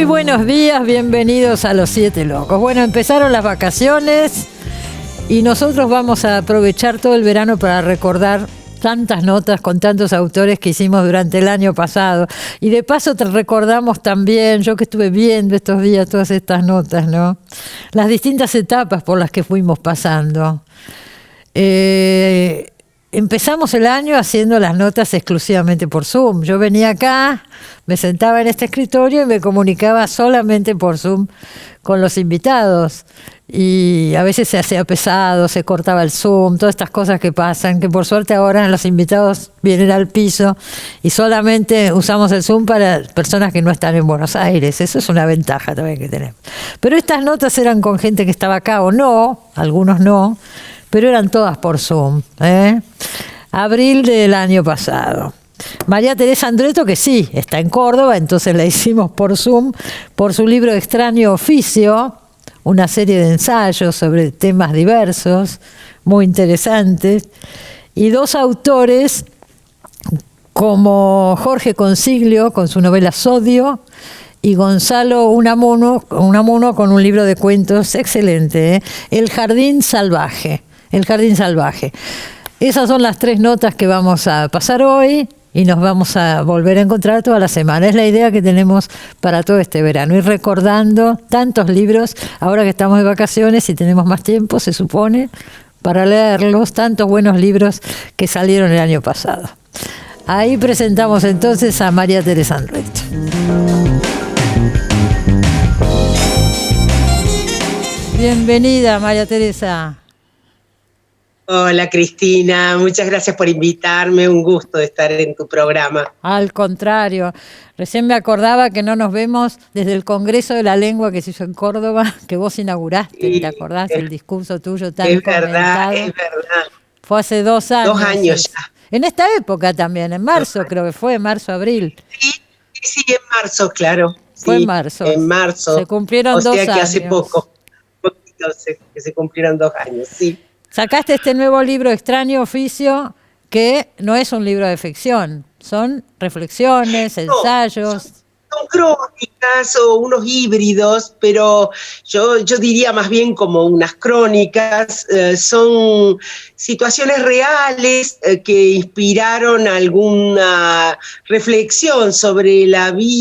buenos días, bienvenidos a Los Siete Locos. Bueno, empezaron las vacaciones y nosotros vamos a aprovechar todo el verano para recordar tantas notas con tantos autores que hicimos durante el año pasado. Y de paso te recordamos también, yo que estuve viendo estos días todas estas notas, ¿no? Las distintas etapas por las que fuimos pasando. Empezamos el año haciendo las notas exclusivamente por Zoom. Yo venía acá, me sentaba en este escritorio y me comunicaba solamente por Zoom con los invitados. Y a veces se hacía pesado, se cortaba el Zoom, todas estas cosas que pasan, que por suerte ahora los invitados vienen al piso y solamente usamos el Zoom para personas que no están en Buenos Aires. Eso es una ventaja también que tenemos. Pero estas notas eran con gente que estaba acá o no, algunos no, pero eran todas por Zoom. Abril del año pasado. María Teresa Andretto, que sí, está en Córdoba, entonces la hicimos por Zoom, por su libro Extraño Oficio, una serie de ensayos sobre temas diversos, muy interesantes, y dos autores como Jorge Consiglio con su novela Sodio y Gonzalo Unamuno con un libro de cuentos excelente, El Jardín Salvaje. El Jardín Salvaje. Esas son las tres notas que vamos a pasar hoy y nos vamos a volver a encontrar toda la semana. Es la idea que tenemos para todo este verano, ir recordando tantos libros, ahora que estamos de vacaciones y tenemos más tiempo, se supone, para leerlos, tantos buenos libros que salieron el año pasado. Ahí presentamos entonces a María Teresa Andretto. Bienvenida, María Teresa. Hola Cristina, muchas gracias por invitarme, un gusto de estar en tu programa. Al contrario, recién me acordaba que no nos vemos desde el Congreso de la Lengua que se hizo en Córdoba, que vos inauguraste, ¿te acordás? El discurso tuyo tan comentado. Es verdad. Fue hace 2 años. 2 años ya. En esta época también, en marzo creo que fue, marzo-abril. Sí, en marzo, claro. Fue en marzo. En marzo. Se cumplieron 2 años. O sea que hace poquito que se cumplieron 2 años, sí. Sacaste este nuevo libro, Extraño Oficio, que no es un libro de ficción, son reflexiones, ensayos. Son crónicas o unos híbridos, pero yo diría más bien como unas crónicas. Son situaciones reales que inspiraron alguna reflexión sobre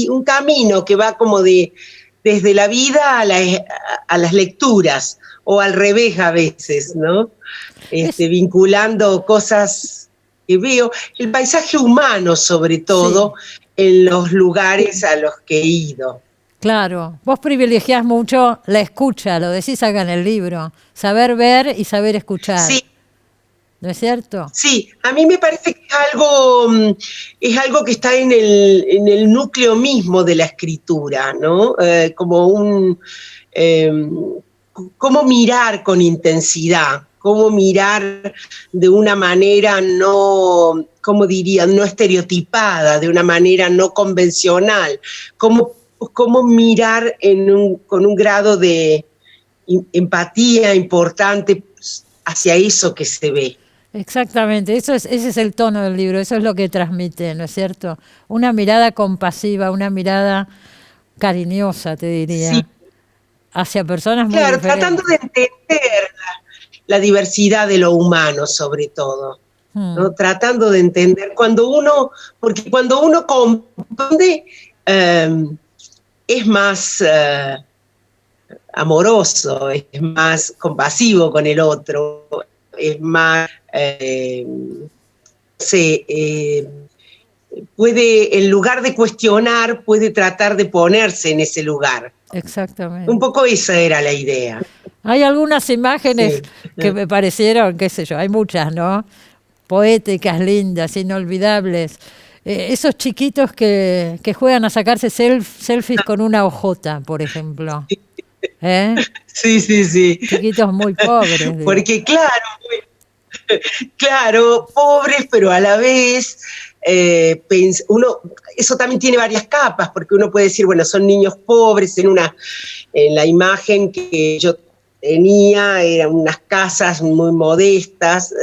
un camino que va como desde la vida a las lecturas, o al revés a veces, ¿no? Vinculando cosas que veo, el paisaje humano sobre todo, sí, en los lugares a los que he ido. Claro, vos privilegiás mucho la escucha, lo decís acá en el libro, saber ver y saber escuchar. Sí. ¿No es cierto? Sí, a mí me parece que es algo que está en el núcleo mismo de la escritura, ¿no? Cómo mirar con intensidad, cómo mirar de una manera no estereotipada, de una manera no convencional, cómo mirar con un grado de empatía importante hacia eso que se ve. Exactamente, ese es el tono del libro, eso es lo que transmite, ¿no es cierto? Una mirada compasiva, una mirada cariñosa, te diría. Sí. Hacia personas muy diferentes. Tratando de entender la diversidad de lo humano, sobre todo. ¿No? Tratando de entender, porque cuando uno comprende, es más amoroso, es más compasivo con el otro, es más, en lugar de cuestionar, puede tratar de ponerse en ese lugar. Exactamente. Un poco esa era la idea. Hay algunas imágenes que me parecieron, qué sé yo, hay muchas, ¿no? Poéticas, lindas, inolvidables. Esos chiquitos que juegan a sacarse selfies con una hojota, por ejemplo. Sí. Chiquitos muy pobres. Porque claro, pobres, pero a la vez eso también tiene varias capas, porque uno puede decir, bueno, son niños pobres. En la imagen que yo tenía eran unas casas muy modestas,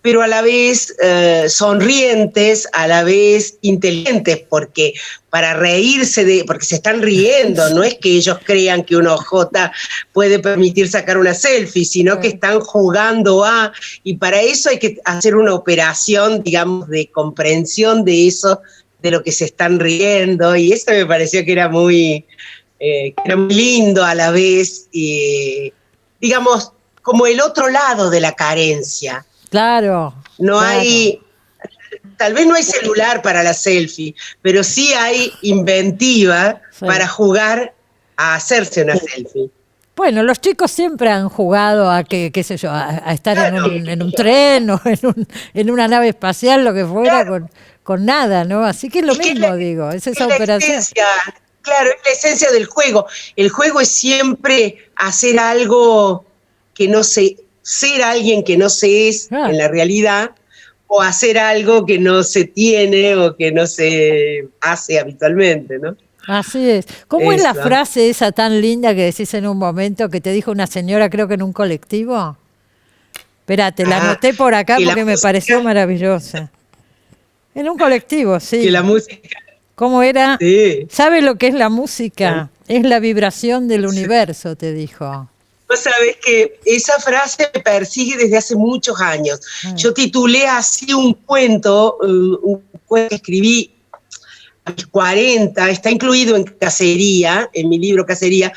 pero a la vez sonrientes, a la vez inteligentes, porque para reírse porque se están riendo, no es que ellos crean que un OJ puede permitir sacar una selfie, sino que están jugando y para eso hay que hacer una operación, digamos, de comprensión de eso, de lo que se están riendo, y eso me pareció que era muy lindo a la vez, digamos, como el otro lado de la carencia. Claro. No hay, tal vez no hay celular para la selfie, pero sí hay inventiva para jugar a hacerse una selfie. Bueno, los chicos siempre han jugado a qué sé yo, a estar en un tren o en una nave espacial, lo que fuera, con nada, ¿no? Así que es lo mismo, digo, es esa operación. Claro, es la esencia del juego. El juego es siempre hacer algo que no ser alguien que no se es en la realidad, o hacer algo que no se tiene o que no se hace habitualmente, ¿no? Así es. ¿Cómo es la frase esa tan linda que decís en un momento que te dijo una señora, creo que en un colectivo? Espérate, la anoté por acá porque me pareció maravillosa. En un colectivo, sí. Que la música... ¿Cómo era? Sí. ¿Sabe lo que es la música? Es la vibración del universo, te dijo. Vos sabés que esa frase me persigue desde hace muchos años. Yo titulé así un cuento que escribí a mis 40, está incluido en Cacería, en mi libro Cacería,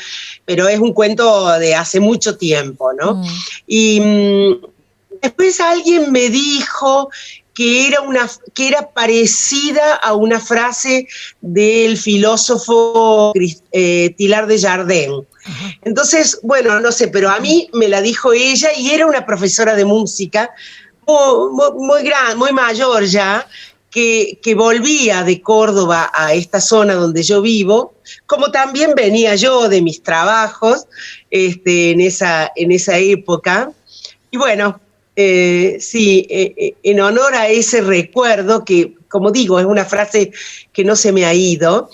pero es un cuento de hace mucho tiempo, ¿no? Y después alguien me dijo que era parecida a una frase del filósofo Teilhard de Chardin. Entonces, bueno, no sé, pero a mí me la dijo ella y era una profesora de música muy grande, muy mayor ya, que volvía de Córdoba a esta zona donde yo vivo, como también venía yo de mis trabajos en esa época. Y bueno, sí, en honor a ese recuerdo, que como digo, es una frase que no se me ha ido,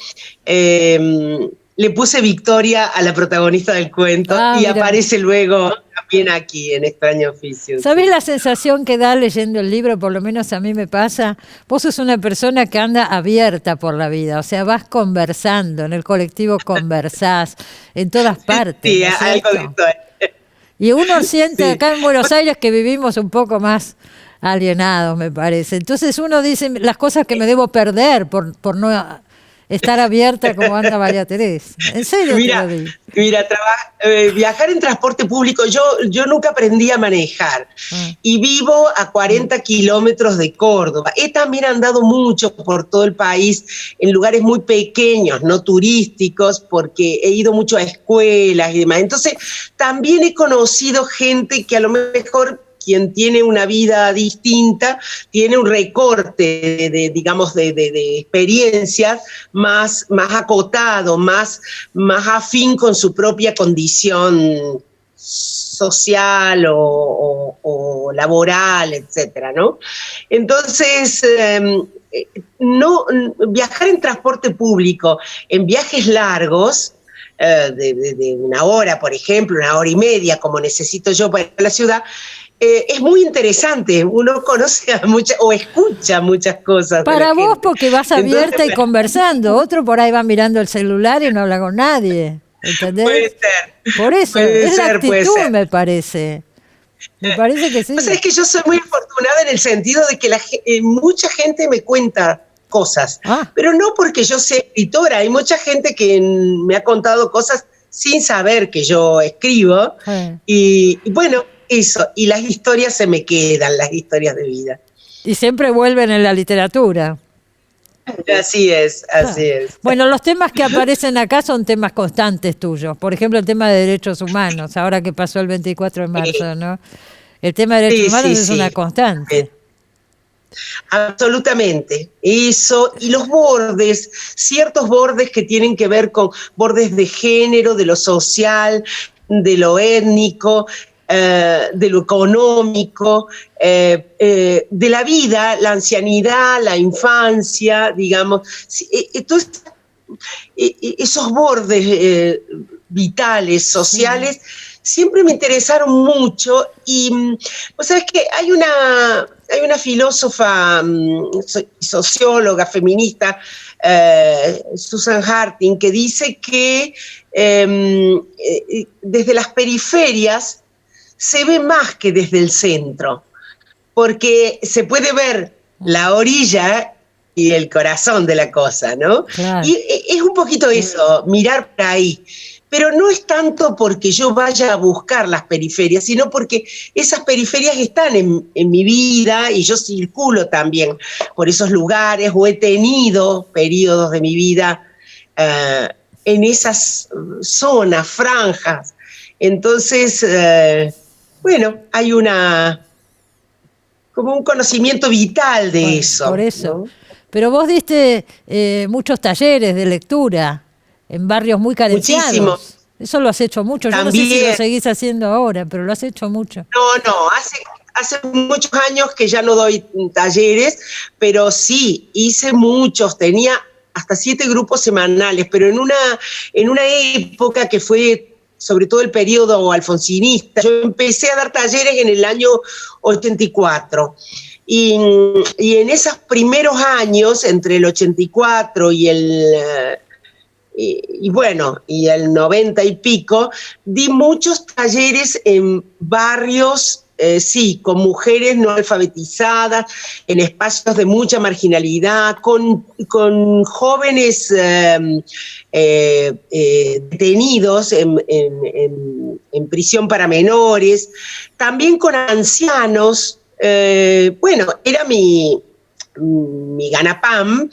le puse Victoria a la protagonista del cuento y mira, aparece luego también aquí en Extraño Oficio. ¿Sabés la sensación que da leyendo el libro? Por lo menos a mí me pasa. Vos sos una persona que anda abierta por la vida, o sea, vas conversando, en el colectivo conversás, en todas partes. Sí, ¿no algo de todo. Y uno siente acá en Buenos Aires que vivimos un poco más alienados, me parece. Entonces uno dice las cosas que me debo perder por no estar abierta como anda María Teresa. En serio. Mira, viajar en transporte público, yo nunca aprendí a manejar y vivo a 40 kilómetros de Córdoba. He también andado mucho por todo el país en lugares muy pequeños, no turísticos, porque he ido mucho a escuelas y demás. Entonces, también he conocido gente que a lo mejor, quien tiene una vida distinta, tiene un recorte de experiencias más acotado, más afín con su propia condición social o laboral, etcétera, ¿no? Entonces, viajar en transporte público, en viajes largos, de una hora, por ejemplo, una hora y media, como necesito yo para ir a la ciudad, es muy interesante, uno conoce o escucha muchas cosas. Para vos gente. Porque vas abierta y conversando, otro por ahí va mirando el celular y no habla con nadie, ¿entendés? Puede ser. Por eso, es la actitud, me parece. Me parece que sí. O sea, es que yo soy muy afortunada en el sentido de que mucha gente me cuenta cosas, pero no porque yo sea escritora, hay mucha gente que me ha contado cosas sin saber que yo escribo, y bueno, eso, y las historias se me quedan, las historias de vida. Y siempre vuelven en la literatura. Así es, así es. Bueno, los temas que aparecen acá son temas constantes tuyos. Por ejemplo, el tema de derechos humanos, ahora que pasó el 24 de marzo, ¿no? El tema de derechos humanos es una constante. Absolutamente. Eso, y los bordes, ciertos bordes que tienen que ver con bordes de género, de lo social, de lo étnico, de lo económico, de la vida, la ancianidad, la infancia, digamos. Entonces, esos bordes vitales, sociales, siempre me interesaron mucho y vos sabés que hay una filósofa, socióloga, feminista, Susan Harting, que dice que desde las periferias se ve más que desde el centro, porque se puede ver la orilla y el corazón de la cosa, ¿no? Claro. Y es un poquito eso, mirar por ahí. Pero no es tanto porque yo vaya a buscar las periferias, sino porque esas periferias están en mi vida y yo circulo también por esos lugares o he tenido periodos de mi vida en esas zonas, franjas. Entonces, bueno, hay como un conocimiento vital de eso. Por eso. ¿No? Pero vos diste muchos talleres de lectura en barrios muy carenciados. Muchísimo. Eso lo has hecho mucho. También. Yo no sé si lo seguís haciendo ahora, pero lo has hecho mucho. No, hace muchos años que ya no doy talleres, pero sí, hice muchos, tenía hasta 7 grupos semanales, pero en una época que fue sobre todo el periodo alfonsinista. Yo empecé a dar talleres en el año 84. Y en esos primeros años, entre el 84 y el 90 y pico, di muchos talleres en barrios, sí, con mujeres no alfabetizadas, en espacios de mucha marginalidad, con jóvenes detenidos en prisión para menores, también con ancianos. Era mi ganapán,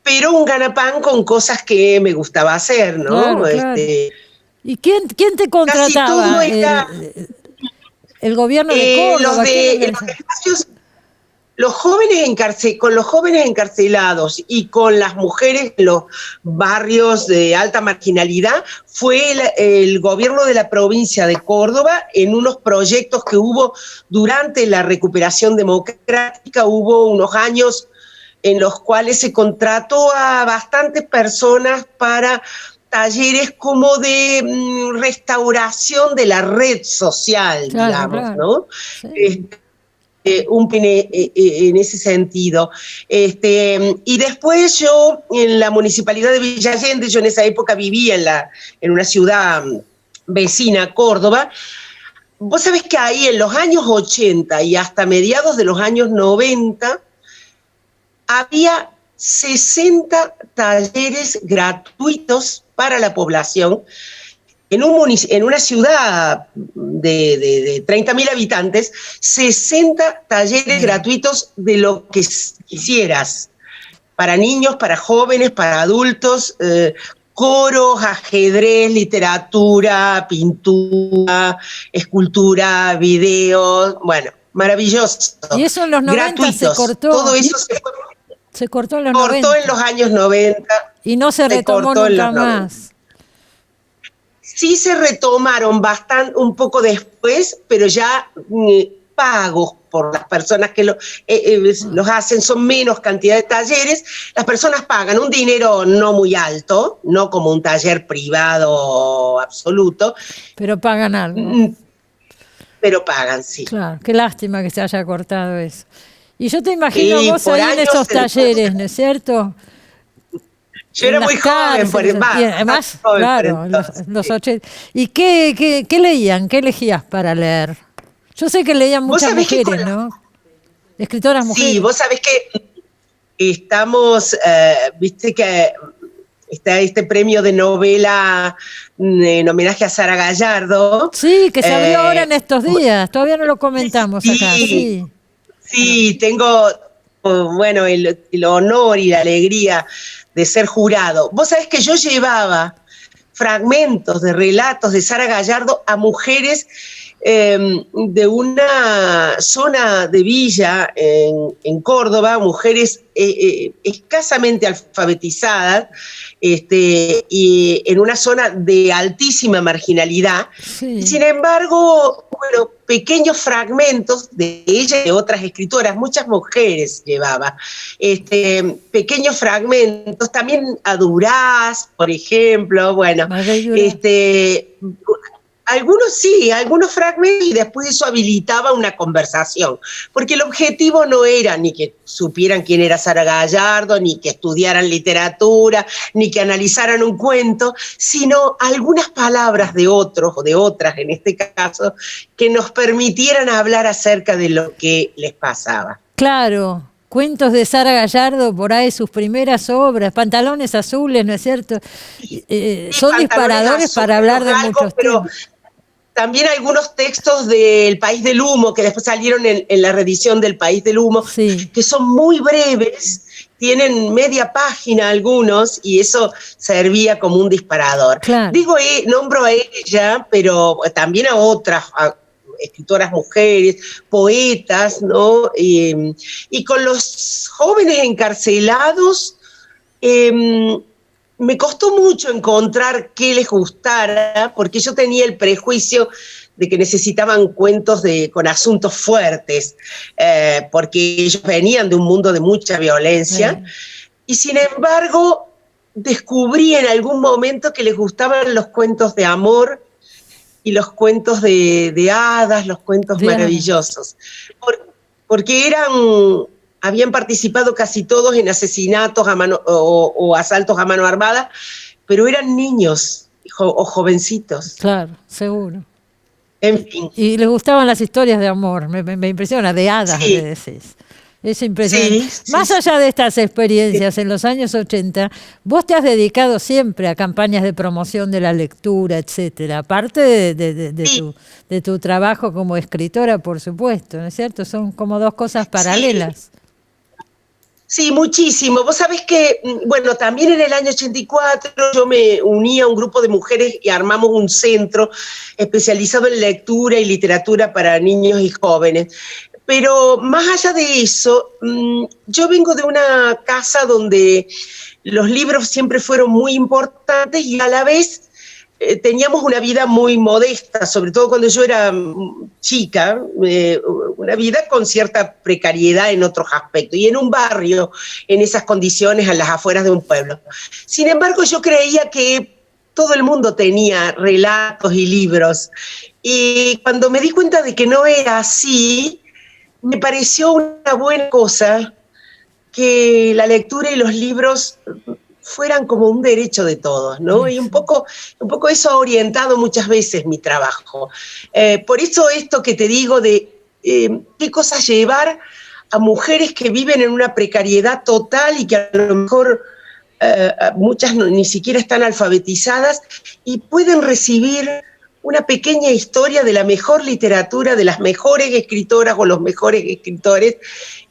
pero un ganapán con cosas que me gustaba hacer, ¿no? Claro. ¿Y quién te contrataba? ¿El gobierno de Córdoba? Los jóvenes con los jóvenes encarcelados y con las mujeres en los barrios de alta marginalidad fue el gobierno de la provincia de Córdoba en unos proyectos que hubo durante la recuperación democrática. Hubo unos años en los cuales se contrató a bastantes personas para talleres como de restauración de la red social, digamos, ¿no? Sí. En ese sentido. Y después yo, en la municipalidad de Villa Allende, yo en esa época vivía en una ciudad vecina, Córdoba. Vos sabés que ahí en los años 80 y hasta mediados de los años 90, había 60 talleres gratuitos para la población en una ciudad de 30.000 habitantes, 60 talleres gratuitos de lo que quisieras, para niños, para jóvenes, para adultos, coros, ajedrez, literatura, pintura, escultura, video, bueno, maravilloso. Y eso en los 90 gratuitos. Se cortó. Todo eso se cortó en los 90. Cortó en los años 90. Y no se retomó nunca más. Sí se retomaron un poco después, pero ya pagos por las personas que los hacen, son menos cantidad de talleres. Las personas pagan un dinero no muy alto, no como un taller privado absoluto. Pero pagan algo. Pero pagan, sí. Claro, qué lástima que se haya cortado eso. Y yo te imagino vos ahí en esos talleres, ¿no es cierto? Yo era muy joven, por ejemplo. Además, claro, los 80. ¿Y qué leían? ¿Qué elegías para leer? Yo sé que leían muchas mujeres, ¿no? Escritoras mujeres. Sí, vos sabés que estamos, viste que está este premio de novela en homenaje a Sara Gallardo. Sí, que se abrió ahora en estos días. Todavía no lo comentamos acá. Sí, tengo, bueno, el honor y la alegría de ser jurado. Vos sabés que yo llevaba fragmentos de relatos de Sara Gallardo a mujeres de una zona de villa en Córdoba, mujeres escasamente alfabetizadas, y en una zona de altísima marginalidad. Sí. Sin embargo, bueno, pequeños fragmentos de ella y de otras escritoras, muchas mujeres llevaba, pequeños fragmentos, también a Duraz, por ejemplo, bueno, Algunos sí, algunos fragmentos, y después eso habilitaba una conversación, porque el objetivo no era ni que supieran quién era Sara Gallardo, ni que estudiaran literatura, ni que analizaran un cuento, sino algunas palabras de otros o de otras en este caso, que nos permitieran hablar acerca de lo que les pasaba. Claro. Cuentos de Sara Gallardo, por ahí sus primeras obras, Pantalones Azules, ¿no es cierto? Son disparadores para hablar de muchos temas. También algunos textos del País del Humo, que después salieron en la reedición del País del Humo, sí, que son muy breves, tienen media página algunos, y eso servía como un disparador. Claro. Digo, nombro a ella, pero también a otras, escritoras mujeres, poetas, ¿no? Y con los jóvenes encarcelados, me costó mucho encontrar qué les gustara, porque yo tenía el prejuicio de que necesitaban cuentos con asuntos fuertes, porque ellos venían de un mundo de mucha violencia, y sin embargo descubrí en algún momento que les gustaban los cuentos de amor y los cuentos de hadas, los cuentos maravillosos, porque habían participado casi todos en asesinatos o asaltos a mano armada, pero eran niños o jovencitos. Claro, seguro. En fin. Y les gustaban las historias de amor, me impresiona, de hadas, sí, le decís. Es impresionante. Sí, más allá de estas experiencias en los años 80, vos te has dedicado siempre a campañas de promoción de la lectura, etcétera. Aparte de tu trabajo como escritora, por supuesto, ¿no es cierto? Son como dos cosas paralelas. Sí, muchísimo. Vos sabés que, bueno, también en el año 84 yo me uní a un grupo de mujeres y armamos un centro especializado en lectura y literatura para niños y jóvenes. Pero más allá de eso, yo vengo de una casa donde los libros siempre fueron muy importantes y a la vez teníamos una vida muy modesta, sobre todo cuando yo era chica, una vida con cierta precariedad en otros aspectos, y en un barrio, en esas condiciones, a las afueras de un pueblo. Sin embargo, yo creía que todo el mundo tenía relatos y libros, y cuando me di cuenta de que no era así, me pareció una buena cosa que la lectura y los libros fueran como un derecho de todos, ¿no? Y un poco eso ha orientado muchas veces mi trabajo. Por eso esto que te digo de qué cosas llevar a mujeres que viven en una precariedad total y que a lo mejor muchas ni siquiera están alfabetizadas y pueden recibir una pequeña historia de la mejor literatura, de las mejores escritoras o los mejores escritores,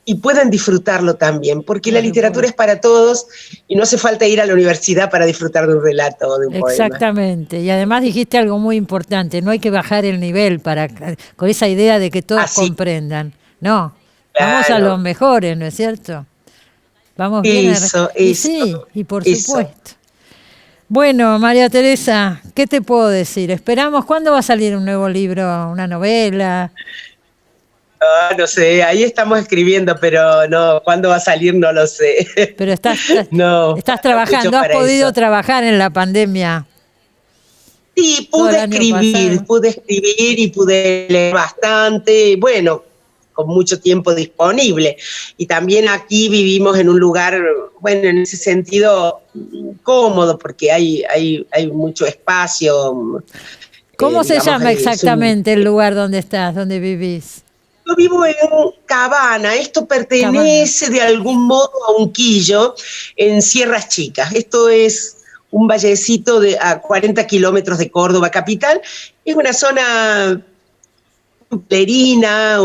y puedan disfrutarlo también, porque la literatura es para todos y no hace falta ir a la universidad para disfrutar de un relato o de un poema. Exactamente, y además dijiste algo muy importante, no hay que bajar el nivel con esa idea de que todos comprendan. No, claro, vamos a los mejores, ¿no es cierto? Vamos bien y por supuesto. Bueno, María Teresa, ¿qué te puedo decir? Esperamos, ¿cuándo va a salir un nuevo libro, una novela? No sé, ahí estamos escribiendo, pero no, ¿cuándo va a salir? No lo sé. Pero estás trabajando, ¿has podido trabajar en la pandemia? Sí, pude escribir y pude leer bastante, bueno, con mucho tiempo disponible. Y también aquí vivimos en un lugar, bueno, en ese sentido cómodo, porque hay mucho espacio. ¿Cómo se llama exactamente el lugar donde estás, donde vivís? Yo vivo en Cabana, esto pertenece de algún modo a Unquillo, en Sierras Chicas. Esto es un vallecito a 40 kilómetros de Córdoba capital. Es una zona pueblerina,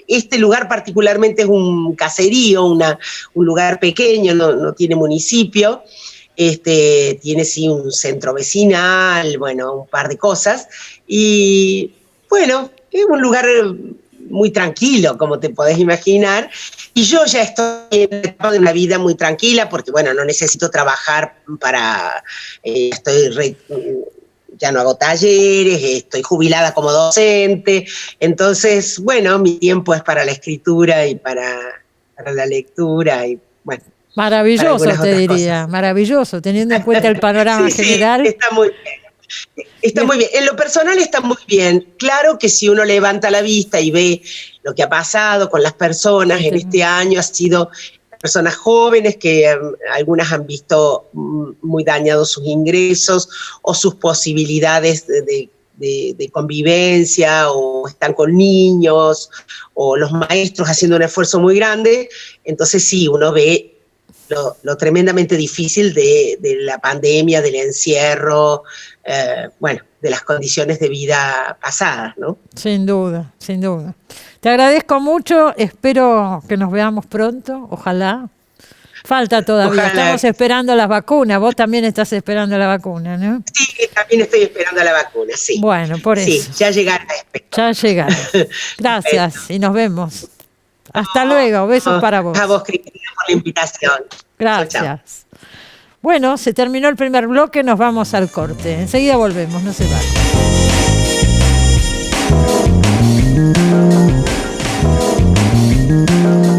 este lugar particularmente es un caserío, un lugar pequeño, no tiene municipio. Tiene sí un centro vecinal, bueno, un par de cosas. Y bueno, es un lugar muy tranquilo, como te podés imaginar, y yo ya estoy en una vida muy tranquila, porque bueno, no necesito trabajar ya no hago talleres, estoy jubilada como docente, entonces, bueno, mi tiempo es para la escritura y para la lectura, y bueno. Maravilloso, te diría, cosas. Maravilloso, teniendo en cuenta el panorama general. Sí, está muy bien. Está muy bien. En lo personal está muy bien. Claro que si uno levanta la vista y ve lo que ha pasado con las personas en este año, ha sido personas jóvenes que algunas han visto muy dañados sus ingresos o sus posibilidades de convivencia, o están con niños, o los maestros haciendo un esfuerzo muy grande. Entonces sí, uno ve lo tremendamente difícil de la pandemia, del encierro, bueno, de las condiciones de vida pasadas, ¿no? Sin duda, sin duda. Te agradezco mucho, espero que nos veamos pronto, ojalá. Falta todavía, Ojalá. Estamos esperando las vacunas, vos también estás esperando la vacuna, ¿no? Sí, también estoy esperando la vacuna, sí. Bueno, por eso. Sí, ya llegará. Ya llegará. Gracias y nos vemos. Hasta luego, besos para vos. A vos, Cristina, por la invitación. Gracias. Chao, chao. Bueno, se terminó el primer bloque, nos vamos al corte. Enseguida volvemos, no se vayan.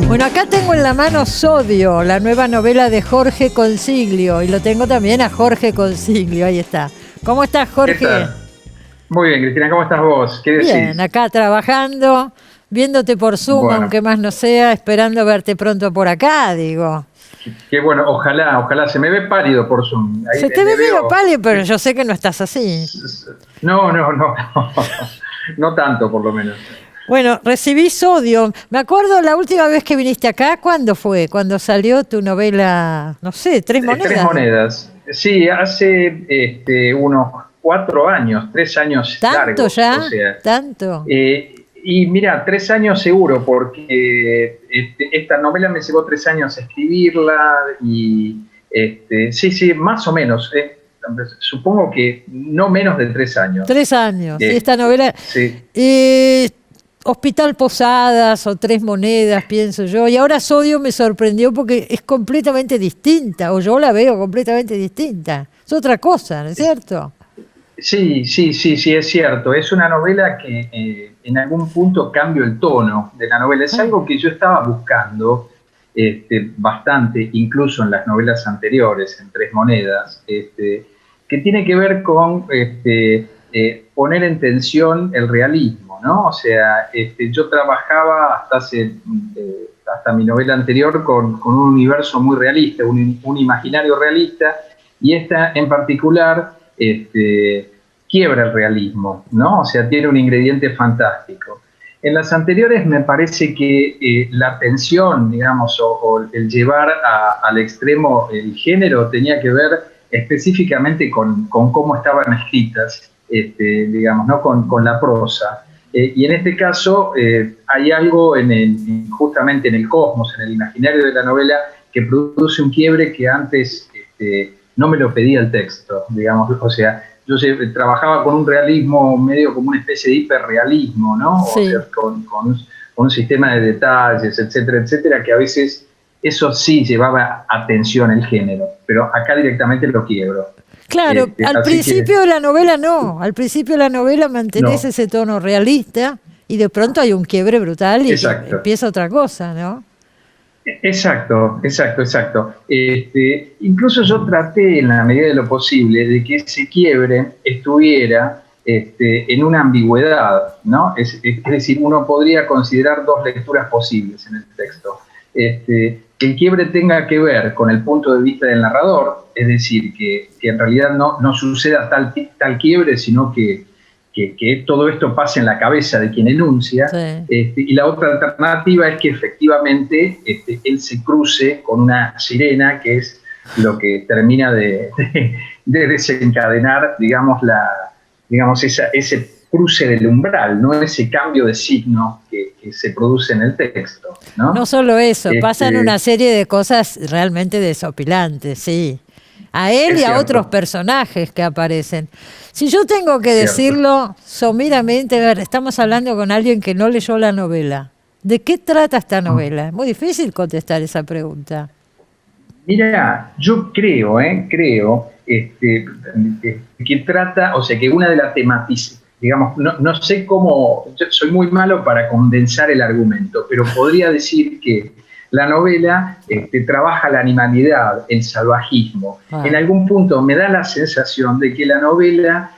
Bueno, acá tengo en la mano Sodio, la nueva novela de Jorge Consiglio, y lo tengo también a Jorge Consiglio, ahí está. ¿Cómo estás, Jorge? ¿Qué tal? Muy bien, Cristina, ¿cómo estás vos? ¿Qué decís? Bien, acá trabajando, viéndote por Zoom, Bueno. aunque más no sea, esperando verte pronto por acá, digo. Qué bueno, ojalá, se me ve pálido por Zoom. Ahí Se te ve me veo- medio pálido, pero yo sé que no estás así. No, no tanto por lo menos. Bueno, recibí Sodio. Me acuerdo la última vez que viniste acá, ¿cuándo fue? Cuando salió tu novela, no sé, Tres Monedas. Tres monedas. Sí, hace unos 4 años, 3 años ¿Tanto largos. ya? O sea, ¿Tanto? y mira, 3 años seguro, porque esta novela me llevó 3 años escribirla y sí, más o menos. Supongo que no menos de 3 años. 3 años. Y esta novela... Sí. Hospital Posadas o Tres Monedas, pienso yo. Y ahora Sodio me sorprendió porque es completamente distinta, o yo la veo completamente distinta. Es otra cosa, ¿no es cierto? Sí, es cierto. Es una novela que en algún punto cambia el tono de la novela. Es algo que yo estaba buscando bastante, incluso en las novelas anteriores, en Tres Monedas, que tiene que ver con poner en tensión el realismo, ¿no? O sea, yo trabajaba hasta mi novela anterior con un universo muy realista, un imaginario realista, y esta en particular quiebra el realismo, ¿no? O sea, tiene un ingrediente fantástico. En las anteriores me parece que la tensión, digamos, o el llevar al extremo el género tenía que ver específicamente con cómo estaban escritas, digamos, ¿no? Con la prosa. Y en este caso hay algo justamente en el cosmos, en el imaginario de la novela, que produce un quiebre que antes no me lo pedía el texto, digamos. O sea, yo trabajaba con un realismo medio como una especie de hiperrealismo, ¿no? Sí. O sea, con un sistema de detalles, etcétera, que a veces eso sí llevaba atención el género, pero acá directamente lo quiebro. Claro, al principio de la novela no. Al principio de la novela mantenés No. ese tono realista y de pronto hay un quiebre brutal y Exacto. empieza otra cosa, ¿no? Exacto. Incluso yo traté, en la medida de lo posible, de que ese quiebre estuviera en una ambigüedad, ¿no? Es decir, uno podría considerar 2 lecturas posibles en el texto. Que el quiebre tenga que ver con el punto de vista del narrador, es decir, que en realidad no suceda tal quiebre, sino que todo esto pase en la cabeza de quien enuncia. Sí. Y la otra alternativa es que efectivamente él se cruce con una sirena, que es lo que termina de desencadenar, digamos, ese cruce del umbral, no ese cambio de signo que se produce en el texto, ¿no? No solo eso, pasan una serie de cosas realmente desopilantes, sí. A él y a otros personajes que aparecen. Si yo tengo que decirlo someramente, a ver, estamos hablando con alguien que no leyó la novela. ¿De qué trata esta novela? Es muy difícil contestar esa pregunta. Mira, yo creo que trata, o sea, que una de las temáticas, digamos, no sé cómo, yo soy muy malo para condensar el argumento, pero podría decir que la novela trabaja la animalidad, el salvajismo. En algún punto me da la sensación de que la novela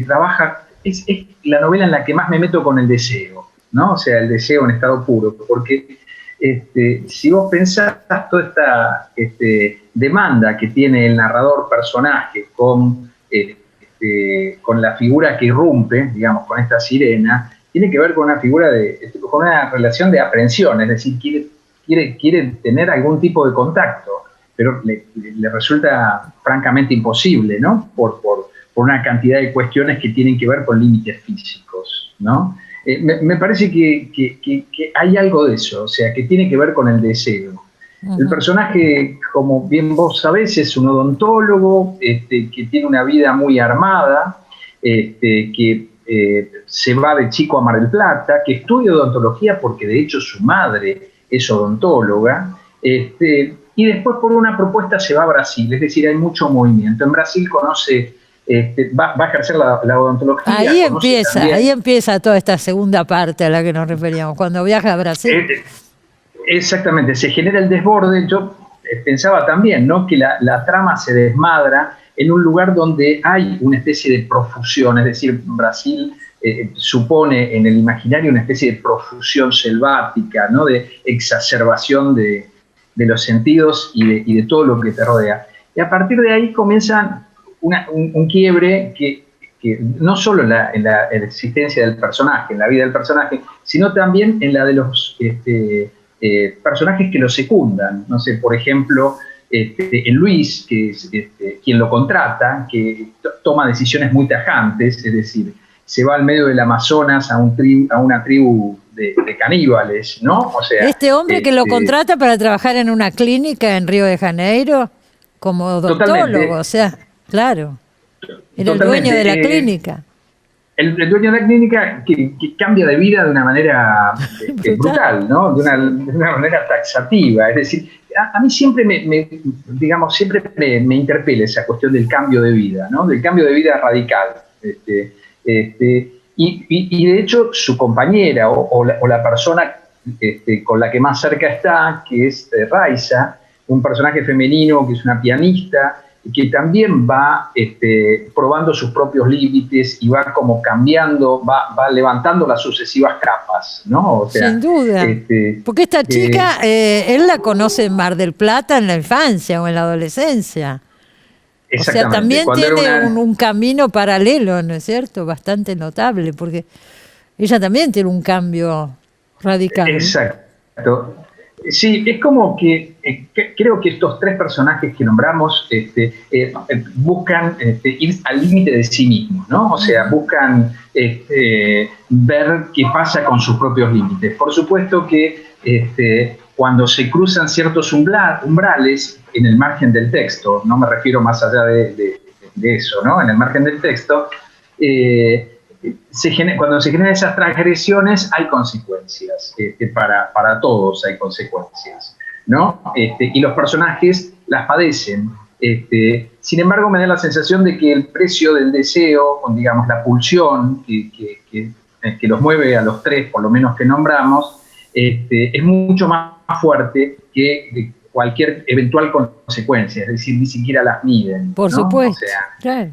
trabaja, es la novela en la que más me meto con el deseo, ¿no? O sea, el deseo en estado puro, porque si vos pensás toda esta demanda que tiene el narrador personaje con la figura que irrumpe, digamos, con esta sirena, tiene que ver con una figura con una relación de aprehensión, es decir, quiere tener algún tipo de contacto, pero le resulta francamente imposible, ¿no? Por una cantidad de cuestiones que tienen que ver con límites físicos, ¿no? Me parece que hay algo de eso, o sea, que tiene que ver con el deseo. Uh-huh. El personaje, como bien vos sabés, es un odontólogo que tiene una vida muy armada, que se va de chico a Mar del Plata, que estudia odontología porque de hecho su madre es odontóloga, y después por una propuesta se va a Brasil, es decir, hay mucho movimiento. En Brasil conoce... va a ejercer la odontología. Ahí empieza toda esta segunda parte a la que nos referíamos, cuando viaja a Brasil. Exactamente, se genera el desborde. Yo pensaba también, ¿no?, que la trama se desmadra en un lugar donde hay una especie de profusión, es decir, Brasil supone en el imaginario una especie de profusión selvática, ¿no?, de exacerbación de los sentidos y de todo lo que te rodea. Y a partir de ahí comienzan un quiebre que no solo en la existencia del personaje, en la vida del personaje, sino también en la de los personajes que lo secundan. No sé, por ejemplo, en Luis, que es quien lo contrata, que toma decisiones muy tajantes, es decir, se va al medio del Amazonas a una tribu de caníbales, ¿no? O sea, este hombre que lo contrata para trabajar en una clínica en Río de Janeiro como odontólogo, o sea, claro, era el dueño de la clínica. El dueño de la clínica que cambia de vida de una manera brutal, ¿no? De una manera taxativa. Es decir, a mí siempre me interpela esa cuestión del cambio de vida, ¿no? Del cambio de vida radical. Y de hecho su compañera o la persona con la que más cerca está, que es Raiza, un personaje femenino que es una pianista, que también va probando sus propios límites y va como cambiando, va levantando las sucesivas capas, ¿no? O sea, sin duda, porque esta chica, él la conoce en Mar del Plata en la infancia o en la adolescencia. O sea, también tiene un camino paralelo, ¿no es cierto? Bastante notable, porque ella también tiene un cambio radical. Exacto. Sí, es como que creo que estos tres personajes que nombramos buscan ir al límite de sí mismos, ¿no? O sea, buscan ver qué pasa con sus propios límites. Por supuesto que cuando se cruzan ciertos umbrales en el margen del texto, no me refiero más allá de eso, ¿no? En el margen del texto, cuando se generan esas transgresiones hay consecuencias, para todos hay consecuencias, ¿no? Y los personajes las padecen. Sin embargo, me da la sensación de que el precio del deseo, digamos, la pulsión que los mueve a los tres, por lo menos que nombramos, es mucho más fuerte que cualquier eventual consecuencia, es decir, ni siquiera las miden, por ¿no? supuesto, o sea, claro.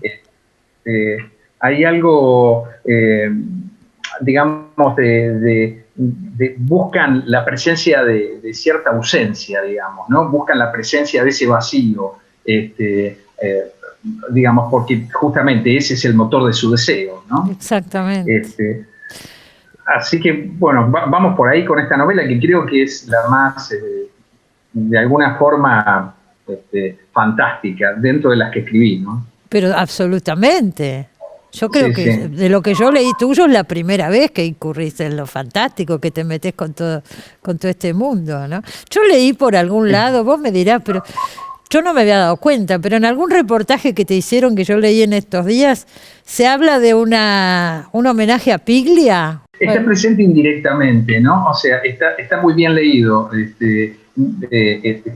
Hay algo, digamos, buscan la presencia de cierta ausencia, digamos, ¿no? Buscan la presencia de ese vacío, digamos, porque justamente ese es el motor de su deseo, ¿no? Exactamente. Así que, bueno, vamos por ahí con esta novela que creo que es la más, de alguna forma, fantástica dentro de las que escribí, ¿no? Pero absolutamente. Yo creo que de lo que yo leí tuyo es la primera vez que incurriste en lo fantástico, que te metes con todo este mundo, ¿no? Yo leí por algún lado, vos me dirás, pero yo no me había dado cuenta, pero en algún reportaje que te hicieron, que yo leí en estos días, se habla de un homenaje a Piglia. Está presente indirectamente, ¿no? O sea, está muy bien leído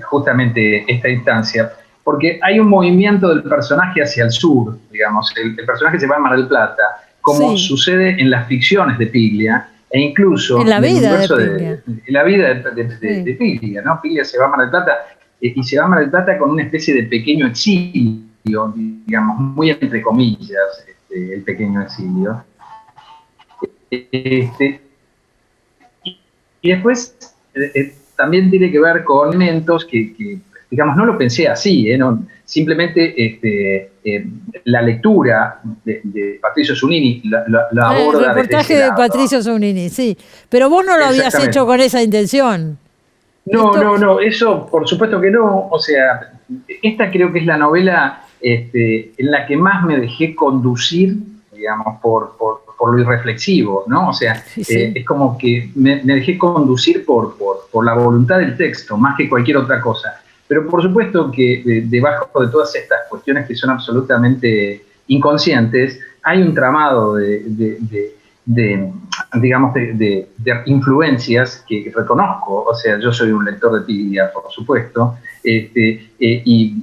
justamente esta instancia, porque hay un movimiento del personaje hacia el sur, digamos. El personaje se va a Mar del Plata, como sucede en las ficciones de Piglia, e incluso en la vida de Piglia. En la vida de Piglia, ¿no? Piglia se va a Mar del Plata, y se va a Mar del Plata con una especie de pequeño exilio, digamos, muy entre comillas. El pequeño exilio. Y después también tiene que ver con elementos que digamos, no lo pensé así, no, simplemente la lectura de Patricio Zunini la aborda. El reportaje de Patricio Zunini, sí. Pero vos no lo habías hecho con esa intención. No, eso por supuesto que no. O sea, esta creo que es la novela en la que más me dejé conducir, digamos, por lo irreflexivo, ¿no? O sea, sí. Es como que me dejé conducir por la voluntad del texto, más que cualquier otra cosa. Pero por supuesto que debajo de todas estas cuestiones que son absolutamente inconscientes, hay un tramado de influencias que reconozco. O sea, yo soy un lector de Piria, por supuesto, y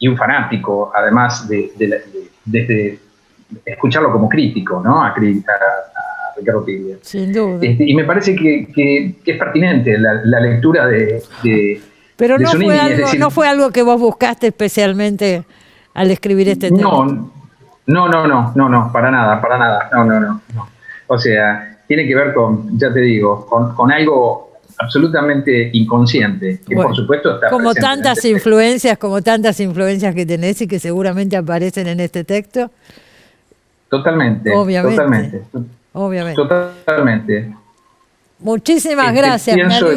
un fanático, además de escucharlo como crítico, ¿no? A Ricardo Piria. Sin duda. Y me parece que es pertinente la lectura de Pero no, Zunini, no fue algo que vos buscaste especialmente al escribir este texto. No, para nada, no. O sea, tiene que ver con, ya te digo, con algo absolutamente inconsciente, que por supuesto está como presente tantas influencias que tenés y que seguramente aparecen en este texto. Totalmente. Muchísimas gracias.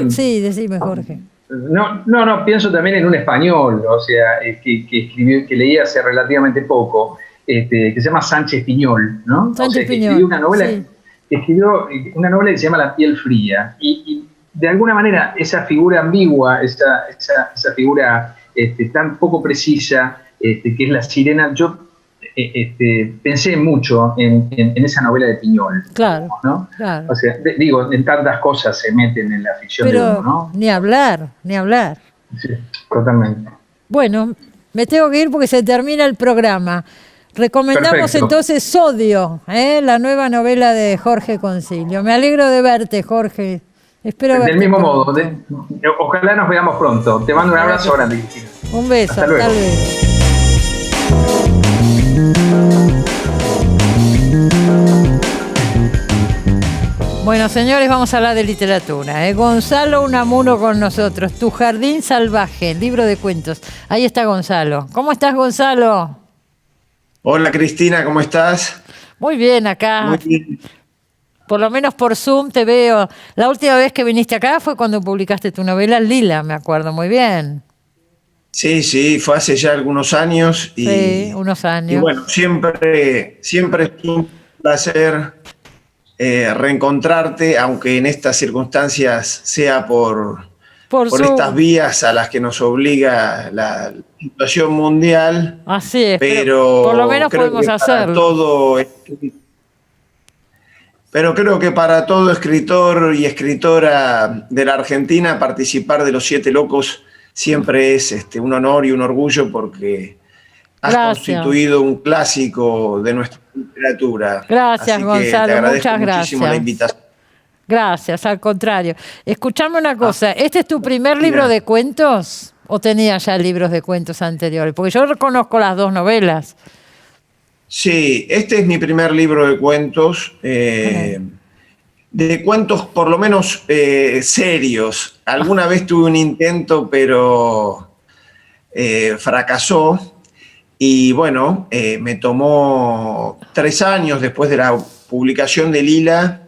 Sí, decime, Jorge. No, pienso también en un español, o sea, que leí hace relativamente poco, que se llama Sánchez Piñol, ¿no? Sánchez Piñol, escribió una novela, sí. Escribió una novela que se llama La piel fría, y de alguna manera esa figura ambigua, esa figura tan poco precisa, que es la sirena, yo pensé mucho en esa novela de Piñol. Claro, ¿no? Claro. O sea, digo, en tantas cosas se meten en la ficción. Pero de uno, ¿no? ni hablar. Sí, totalmente. Bueno, me tengo que ir porque se termina el programa. Recomendamos Perfecto. Entonces Sodio, la nueva novela de Jorge Concilio. Me alegro de verte, Jorge. Espero verte del mismo pronto. modo. Ojalá nos veamos pronto. Te mando un abrazo grande, Cristina. Un beso. Hasta luego. Bueno, señores, vamos a hablar de literatura. Gonzalo Unamuno con nosotros. Tu jardín salvaje, libro de cuentos. Ahí está Gonzalo. ¿Cómo estás, Gonzalo? Hola, Cristina, ¿cómo estás? Muy bien, acá. Muy bien. Por lo menos por Zoom te veo. La última vez que viniste acá fue cuando publicaste tu novela Lila, me acuerdo muy bien. Sí, fue hace ya algunos años. Sí, unos años. Y bueno, siempre es un placer reencontrarte, aunque en estas circunstancias sea por estas vías a las que nos obliga la situación mundial. Así es, pero por lo menos podemos hacerlo. Pero creo que para todo escritor y escritora de la Argentina participar de Los Siete Locos siempre es un honor y un orgullo, porque has constituido un clásico de nuestra literatura. Gracias, así Gonzalo, te agradezco muchas muchísimo gracias. la invitación. Gracias, al contrario. Escuchame una cosa, ¿este es tu primer libro de cuentos o tenías ya libros de cuentos anteriores? Porque yo reconozco las dos novelas. Sí, este es mi primer libro de cuentos, de cuentos por lo menos serios. Alguna vez tuve un intento, pero fracasó. Y bueno, me tomó 3 años después de la publicación de Lila,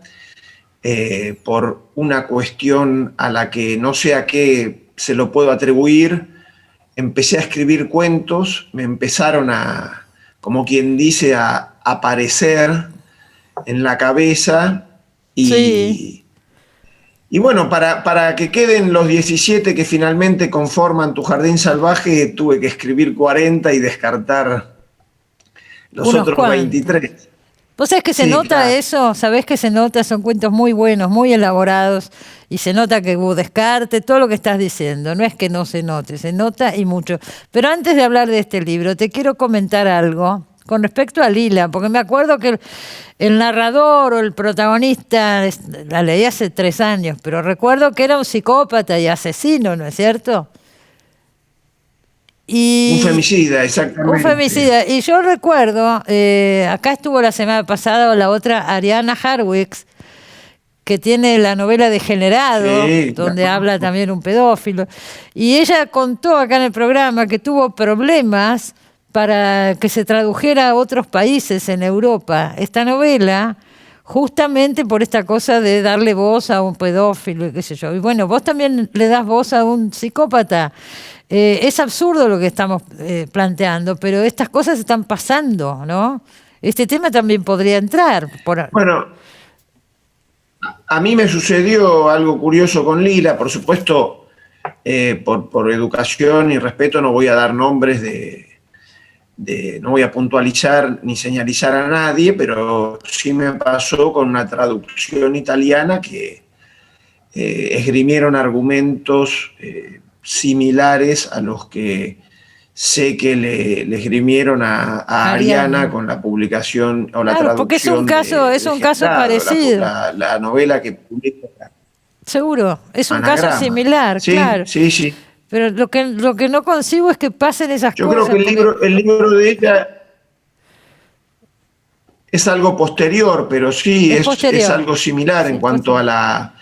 por una cuestión a la que no sé a qué se lo puedo atribuir. Empecé a escribir cuentos, me empezaron a, como quien dice, a aparecer en la cabeza y bueno, para que queden los 17 que finalmente conforman Tu jardín salvaje, tuve que escribir 40 y descartar los otros 23. ¿Vos sabés que se nota eso? ¿Sabés que se nota? Son cuentos muy buenos, muy elaborados, y se nota que hubo descarte, todo lo que estás diciendo. No es que no se note, se nota y mucho. Pero antes de hablar de este libro, te quiero comentar algo con respecto a Lila, porque me acuerdo que el narrador o el protagonista, la leí hace 3 años, pero recuerdo que era un psicópata y asesino, ¿no es cierto? Y Un femicida, exactamente. un femicida. Y yo recuerdo, acá estuvo la semana pasada la otra Ariana Harwicz, que tiene la novela Degenerado, Sí, donde la habla conozco. también un pedófilo. Y ella contó acá en el programa que tuvo problemas para que se tradujera a otros países en Europa esta novela, justamente por esta cosa de darle voz a un pedófilo y qué sé yo. Y bueno, vos también le das voz a un psicópata. Es absurdo lo que estamos planteando, pero estas cosas están pasando, ¿no? Este tema también podría entrar. Bueno, a mí me sucedió algo curioso con Lila, por supuesto, por educación y respeto no voy a dar nombres no voy a puntualizar ni señalizar a nadie, pero sí me pasó con una traducción italiana que esgrimieron argumentos similares a los que sé que le esgrimieron a Ariana con la publicación o la Claro, porque traducción es un caso parecido. la novela que publica Seguro, es un caso Anagrama. similar, Sí, claro. sí. Pero lo que no concibo es que pasen esas Yo cosas. creo que el libro de ella es algo posterior, pero sí Es posterior. es algo similar Sí, en cuanto a la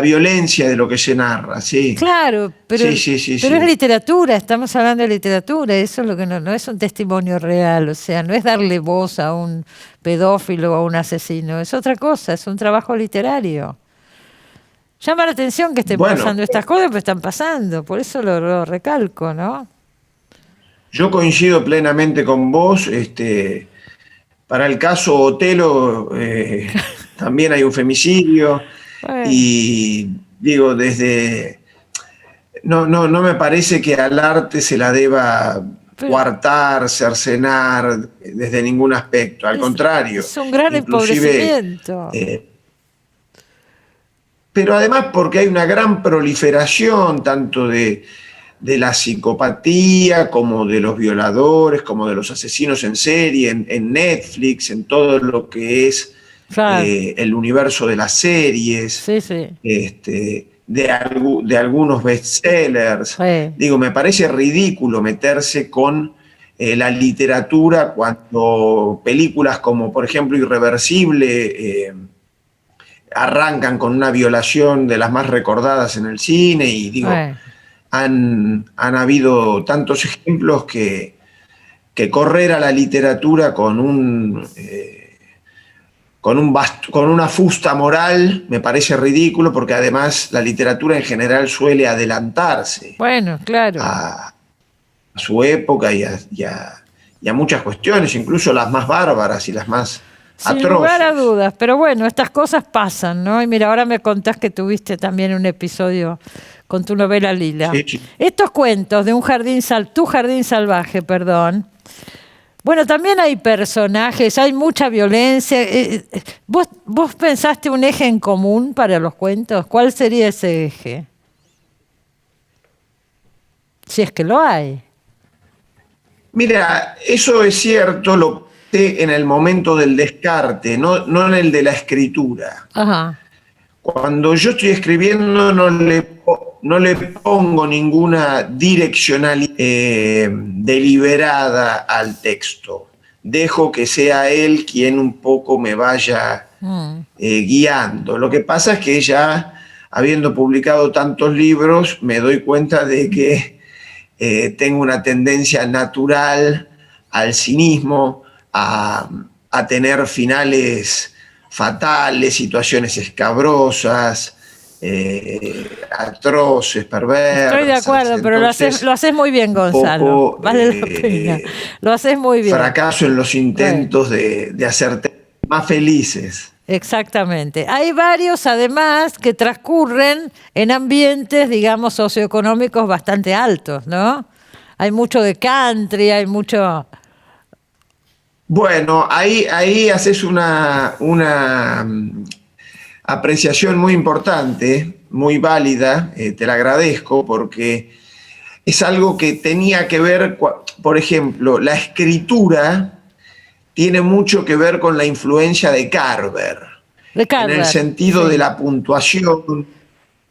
violencia de lo que se narra, sí. Claro, pero, Sí. pero es literatura, estamos hablando de literatura, eso es lo que no es un testimonio real, o sea, no es darle voz a un pedófilo o a un asesino, es otra cosa, es un trabajo literario. Llama la atención que estén pasando estas cosas, pero están pasando, por eso lo recalco, ¿no? Yo coincido plenamente con vos. Para el caso Otelo también hay un femicidio. Bueno. Y digo, no me parece que al arte se la deba coartar, cercenar desde ningún aspecto. Al contrario. Es un gran empobrecimiento. Pero además porque hay una gran proliferación tanto de la psicopatía, como de los violadores, como de los asesinos en serie, en Netflix, en todo lo que es el universo de las series, de algunos bestsellers. Digo, me parece ridículo meterse con la literatura cuando películas como, por ejemplo, Irreversible arrancan con una violación de las más recordadas en el cine y digo... Han habido tantos ejemplos que correr a la literatura con una fusta moral me parece ridículo, porque además la literatura en general suele adelantarse a su época y a muchas cuestiones, incluso las más bárbaras y las más atroces. Sin lugar a dudas, pero bueno, estas cosas pasan, ¿no? Y mira, ahora me contás que tuviste también un episodio con tu novela Lila. Sí. Estos cuentos de Tu jardín salvaje, bueno, también hay personajes, hay mucha violencia. ¿Vos pensaste un eje en común para los cuentos? ¿Cuál sería ese eje? Si es que lo hay. Mira, eso es cierto, lo pensé en el momento del descarte, no en el de la escritura. Ajá. Cuando yo estoy escribiendo no le pongo ninguna direccionalidad deliberada al texto. Dejo que sea él quien un poco me vaya guiando. Lo que pasa es que ya, habiendo publicado tantos libros, me doy cuenta de que tengo una tendencia natural al cinismo, a tener finales fatales, situaciones escabrosas, atroces, perversas. Estoy de acuerdo, pero lo haces muy bien, Gonzalo. Vale la pena. Lo haces muy bien. Fracaso en los intentos de hacerte más felices. Exactamente. Hay varios, además, que transcurren en ambientes, digamos, socioeconómicos bastante altos, ¿no? Hay mucho de country, hay mucho... Bueno, ahí haces una apreciación muy importante, muy válida, te la agradezco, porque es algo que tenía que ver, por ejemplo, la escritura tiene mucho que ver con la influencia de Carver. En el sentido de la puntuación,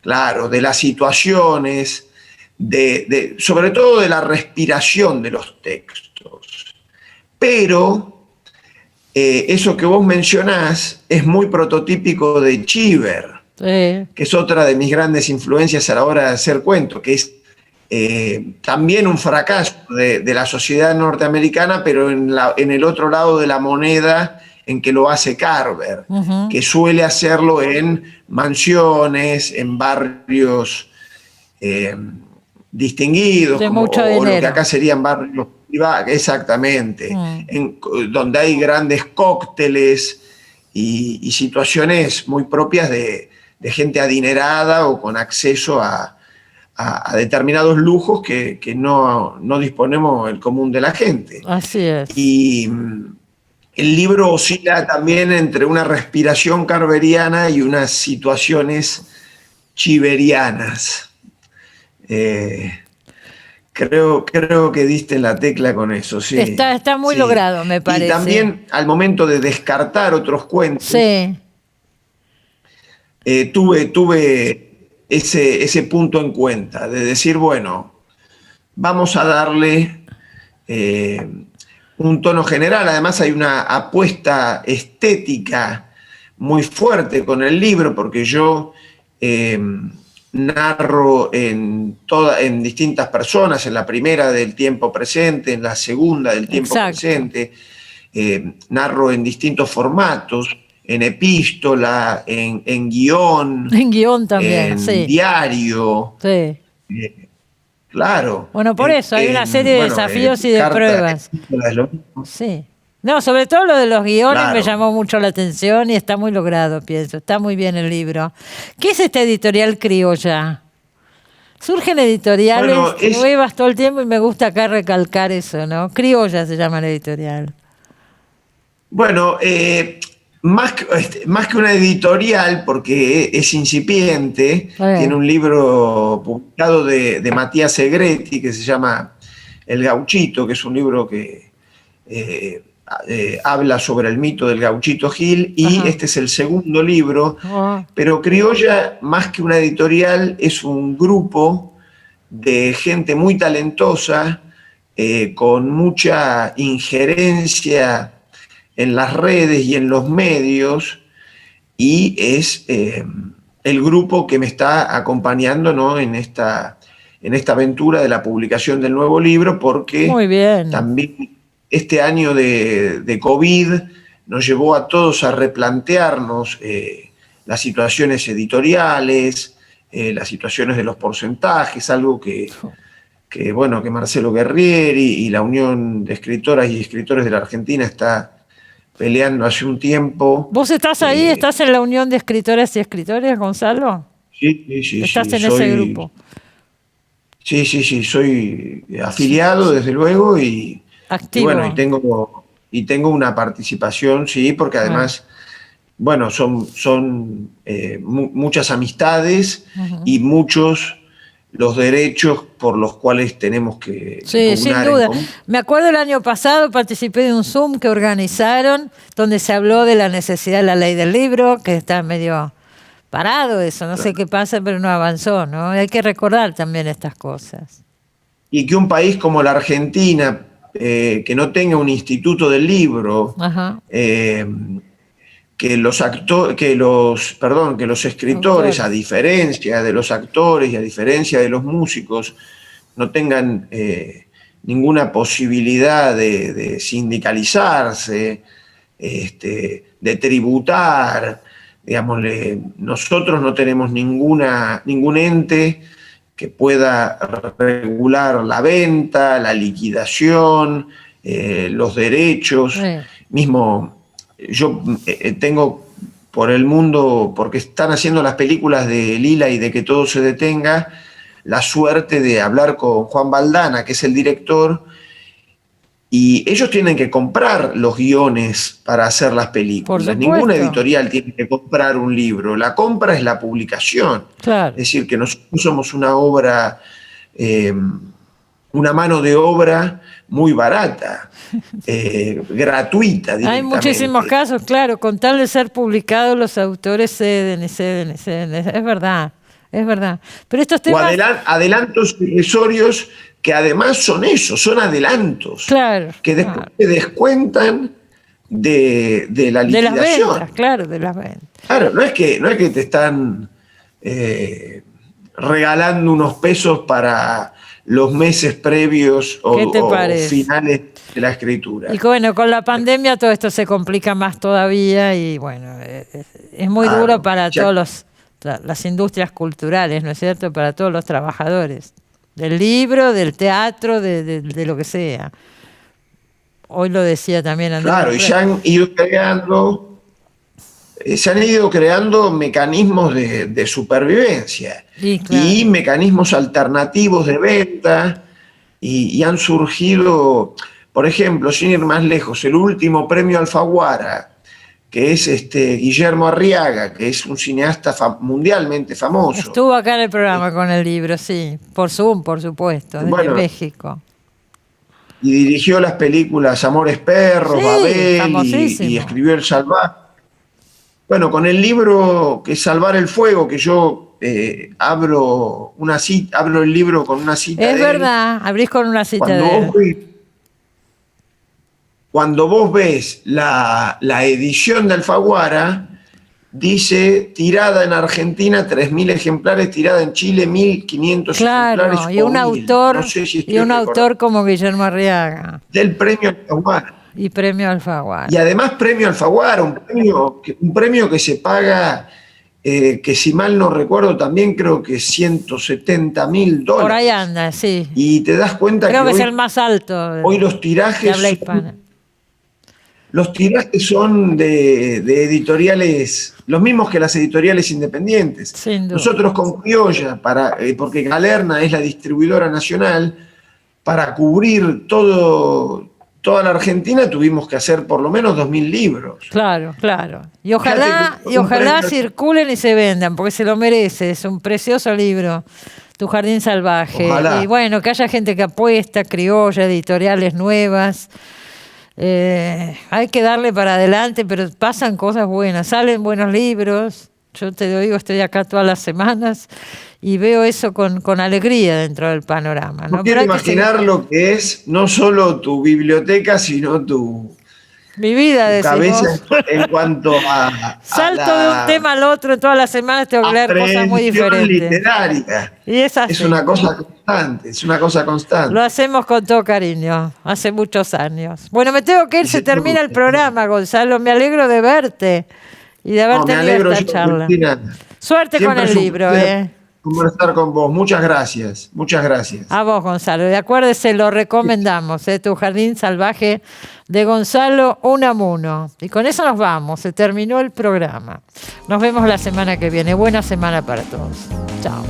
claro, de las situaciones, sobre todo de la respiración de los textos. Pero eso que vos mencionás es muy prototípico de Cheever, que es otra de mis grandes influencias a la hora de hacer cuento, que es también un fracaso de la sociedad norteamericana, pero en el otro lado de la moneda en que lo hace Carver, que suele hacerlo en mansiones, en barrios distinguidos, o lo que acá serían barrios privados, exactamente, donde hay grandes cócteles y situaciones muy propias de gente adinerada o con acceso a determinados lujos que no disponemos el común de la gente. Así es. Y el libro oscila también entre una respiración carveriana y unas situaciones chiverianas. Creo que diste en la tecla con eso, sí. Está muy logrado, me parece. Y también al momento de descartar otros cuentos, tuve ese punto en cuenta, de decir, bueno, vamos a darle un tono general. Además hay una apuesta estética muy fuerte con el libro, porque yo narro en distintas personas, en la primera del tiempo presente, en la segunda del tiempo presente, narro en distintos formatos, en epístola, en guión. En guión también, en diario. Sí. Claro. Bueno, por eso hay una serie de desafíos y de pruebas. Sí. No, sobre todo lo de los guiones me llamó mucho la atención y está muy logrado, pienso. Está muy bien el libro. ¿Qué es esta editorial criolla? Surgen editoriales nuevas todo el tiempo y me gusta acá recalcar eso, ¿no? Criolla se llama la editorial. Bueno, más que una editorial, porque es incipiente, tiene un libro publicado de Matías Segretti que se llama El Gauchito, que es un libro que habla sobre el mito del Gauchito Gil, y este es el segundo libro, pero Criolla, más que una editorial, es un grupo de gente muy talentosa, con mucha injerencia en las redes y en los medios, y es el grupo que me está acompañando, ¿no?, en esta aventura de la publicación del nuevo libro, porque también este año de COVID nos llevó a todos a replantearnos las situaciones editoriales, las situaciones de los porcentajes, algo que Marcelo Guerrieri y la Unión de Escritoras y Escritores de la Argentina está peleando hace un tiempo. ¿Vos estás ahí? ¿Estás en la Unión de Escritoras y Escritores, Gonzalo? Sí. ¿Estás en ese grupo? Sí, soy afiliado, desde luego, y bueno, y tengo una participación, sí, porque además, son muchas amistades y muchos los derechos por los cuales tenemos que pugnar. Sin duda. Me acuerdo el año pasado participé de un Zoom que organizaron donde se habló de la necesidad de la ley del libro, que está medio parado eso, no sé qué pasa, pero no avanzó, ¿no? Hay que recordar también estas cosas. Y que un país como la Argentina, que no tenga un instituto del libro, que los escritores, a diferencia de los actores y a diferencia de los músicos, no tengan ninguna posibilidad de sindicalizarse, de tributar. Digámosle, nosotros no tenemos ningún ente que pueda regular la venta, la liquidación, los derechos. Mismo yo tengo por el mundo, porque están haciendo las películas de Lila y de Que todo se detenga, la suerte de hablar con Juan Baldana, que es el director, y ellos tienen que comprar los guiones para hacer las películas. Ninguna editorial tiene que comprar un libro. La compra es la publicación. Claro. Es decir, que nosotros somos una obra, una mano de obra muy barata, gratuita. Hay muchísimos casos, claro, con tal de ser publicados los autores ceden. Es verdad. es verdad. Pero estos O temas... adelantos irrisorios que además son eso, son adelantos. Claro. Que después se descuentan de la De las liquidación. ventas, claro, de las ventas. Claro, no es que te están regalando unos pesos para los meses previos ¿Qué te o parece? finales de la escritura. Y bueno, con la pandemia todo esto se complica más todavía y bueno, es muy Claro, duro para ya- todas las industrias culturales, ¿no es cierto? Para todos los trabajadores, del libro, del teatro, de lo que sea. Hoy lo decía también Andrés. Claro, y se han ido creando mecanismos de supervivencia Sí, claro. y mecanismos alternativos de venta y han surgido, por ejemplo, sin ir más lejos, el último premio Alfaguara, que es Guillermo Arriaga, que es un cineasta mundialmente famoso. Estuvo acá en el programa con el libro, sí, por Zoom, por supuesto, desde Bueno, México. Y dirigió las películas Amores Perros, Sí, Babel famosísimo. y escribió El Salvaje. Bueno, con el libro que es Salvar el Fuego, que yo abro el libro con una cita Es de él. verdad, abrís con una cita de él. Cuando vos ves la edición de Alfaguara, dice tirada en Argentina 3.000 ejemplares, tirada en Chile 1.500 ejemplares. Claro, y un o 1.000. autor, No sé si estoy y un recordando. autor como Guillermo Arriaga. Del premio Alfaguara. Y premio Alfaguara. Y además premio Alfaguara, un premio que se paga, que si mal no recuerdo también creo que $170.000. Por ahí anda, sí. Y te das cuenta Creo que es hoy, el más alto hoy los de tirajes habla hispana. son de editoriales, los mismos que las editoriales independientes. Sin duda. Nosotros con Criolla, porque Galerna es la distribuidora nacional, para cubrir toda la Argentina tuvimos que hacer por lo menos 2.000 libros. Claro, claro. Y ojalá, Fíjate que un premio- circulen y se vendan, porque se lo merece. Es un precioso libro, Tu Jardín Salvaje. Ojalá. Y bueno, que haya gente que apuesta, Criolla, editoriales nuevas. Hay que darle para adelante, pero pasan cosas buenas, salen buenos libros. Yo te lo digo, estoy acá todas las semanas y veo eso con alegría dentro del panorama. No ¿no? quiero Pero hay que imaginar lo que es no solo tu biblioteca, sino tu mi vida, decimos. cabeza en cuanto a Salto de un tema al otro, todas las semanas tengo que leer cosas muy aprehensión diferentes. literaria. Y es así. Es una cosa constante, es una cosa constante. Lo hacemos con todo cariño, hace muchos años. Bueno, me tengo que ir, se termina el programa, Gonzalo. Me alegro de verte y de haber No, me tenido alegro esta yo, charla. Cristina. Suerte Siempre con el es un libro, placer conversar con vos. Muchas gracias, muchas gracias. A vos, Gonzalo. Y acuérdese, lo recomendamos, Tu Jardín Salvaje de Gonzalo Unamuno. Y con eso nos vamos, se terminó el programa. Nos vemos la semana que viene. Buena semana para todos. Chao.